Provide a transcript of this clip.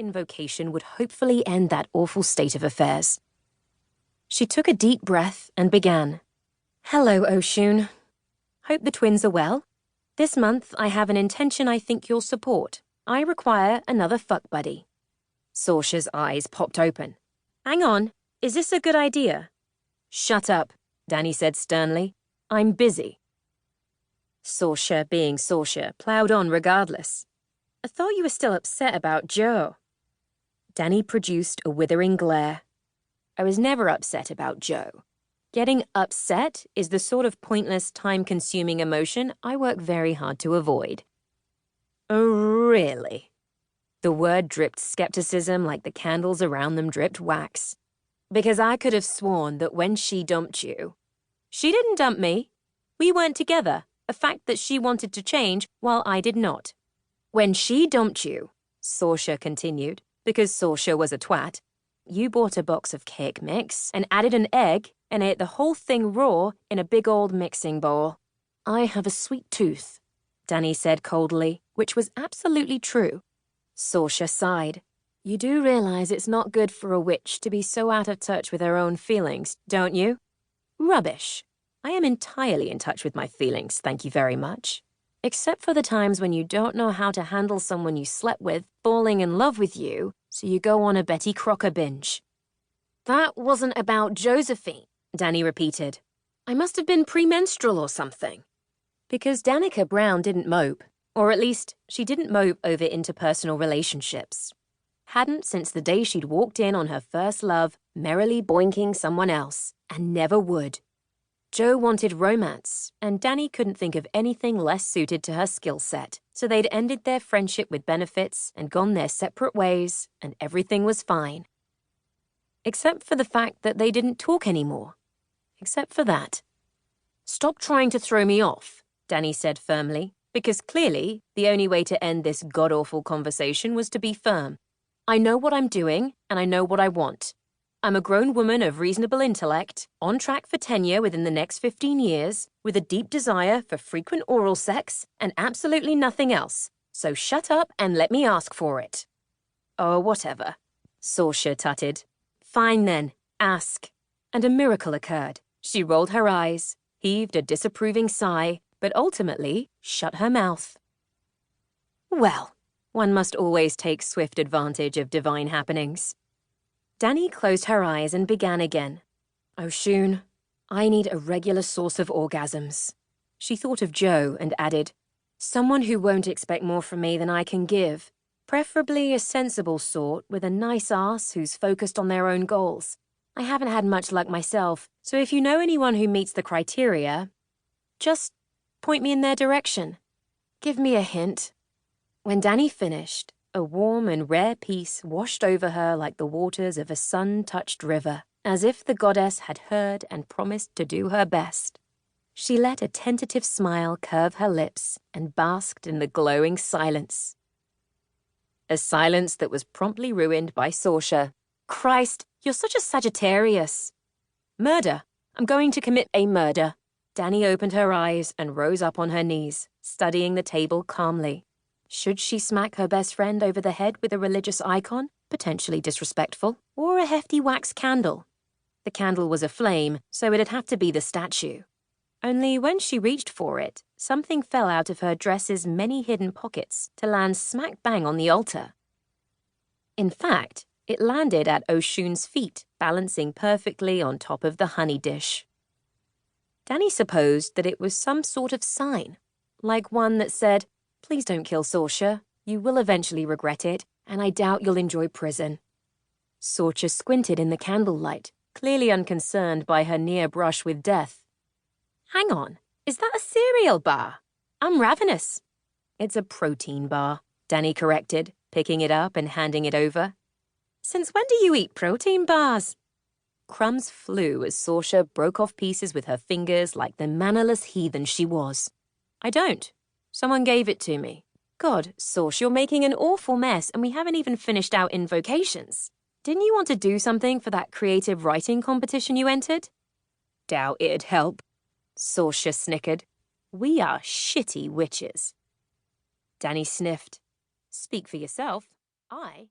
invocation would hopefully end that awful state of affairs. She took a deep breath and began. Hello, Oshun. Hope the twins are well. This month I have an intention I think you'll support. I require another fuck buddy. Sorsha's eyes popped open. Hang on, is this a good idea? Shut up, Dani said sternly. I'm busy. Sorsha, being Sorsha, ploughed on regardless. I thought you were still upset about Joe. Dani produced a withering glare. I was never upset about Joe. Getting upset is the sort of pointless, time-consuming emotion I work very hard to avoid. Oh, really? The word dripped skepticism like the candles around them dripped wax. Because I could have sworn that when she dumped you... She didn't dump me. We weren't together, a fact that she wanted to change while I did not. When she dumped you, Sorsha continued, because Sorsha was a twat, you bought a box of cake mix and added an egg and ate the whole thing raw in a big old mixing bowl. I have a sweet tooth, Dani said coldly, which was absolutely true. Sorsha sighed. You do realize it's not good for a witch to be so out of touch with her own feelings, don't you? Rubbish. I am entirely in touch with my feelings, thank you very much. Except for the times when you don't know how to handle someone you slept with falling in love with you, so you go on a Betty Crocker binge. That wasn't about Josephine, Dani repeated. I must have been premenstrual or something. Because Danika Brown didn't mope, or at least she didn't mope over interpersonal relationships. Hadn't since the day she'd walked in on her first love, merrily boinking someone else, and never would. Joe wanted romance, and Dani couldn't think of anything less suited to her skill set, so they'd ended their friendship with benefits and gone their separate ways, and everything was fine. Except for the fact that they didn't talk anymore. Except for that. Stop trying to throw me off, Dani said firmly, because clearly the only way to end this god-awful conversation was to be firm. I know what I'm doing, and I know what I want. I'm a grown woman of reasonable intellect, on track for tenure within the next 15 years, with a deep desire for frequent oral sex, and absolutely nothing else. So shut up and let me ask for it. Oh, whatever, Sorsha tutted. Fine then, ask. And a miracle occurred. She rolled her eyes, heaved a disapproving sigh, but ultimately shut her mouth. Well, one must always take swift advantage of divine happenings. Dani closed her eyes and began again. Oshun, I need a regular source of orgasms. She thought of Joe and added, someone who won't expect more from me than I can give, preferably a sensible sort with a nice ass who's focused on their own goals. I haven't had much luck myself, so if you know anyone who meets the criteria, just point me in their direction. Give me a hint. When Dani finished, a warm and rare peace washed over her like the waters of a sun-touched river, as if the goddess had heard and promised to do her best. She let a tentative smile curve her lips and basked in the glowing silence. A silence that was promptly ruined by Sorsha. Christ, you're such a Sagittarius. Murder. I'm going to commit a murder. Dani opened her eyes and rose up on her knees, studying the table calmly. Should she smack her best friend over the head with a religious icon, potentially disrespectful, or a hefty wax candle? The candle was aflame, so it'd have to be the statue. Only when she reached for it, something fell out of her dress's many hidden pockets to land smack bang on the altar. In fact, it landed at Oshun's feet, balancing perfectly on top of the honey dish. Dani supposed that it was some sort of sign, like one that said, Please don't kill Sorsha. You will eventually regret it, and I doubt you'll enjoy prison. Sorsha squinted in the candlelight, clearly unconcerned by her near brush with death. Hang on, is that a cereal bar? I'm ravenous. It's a protein bar, Dani corrected, picking it up and handing it over. Since when do you eat protein bars? Crumbs flew as Sorsha broke off pieces with her fingers like the mannerless heathen she was. I don't. Someone gave it to me. God, Sorsha, you're making an awful mess and we haven't even finished our invocations. Didn't you want to do something for that creative writing competition you entered? Doubt it'd help. Sorsha snickered. We are shitty witches. Dani sniffed. Speak for yourself. I...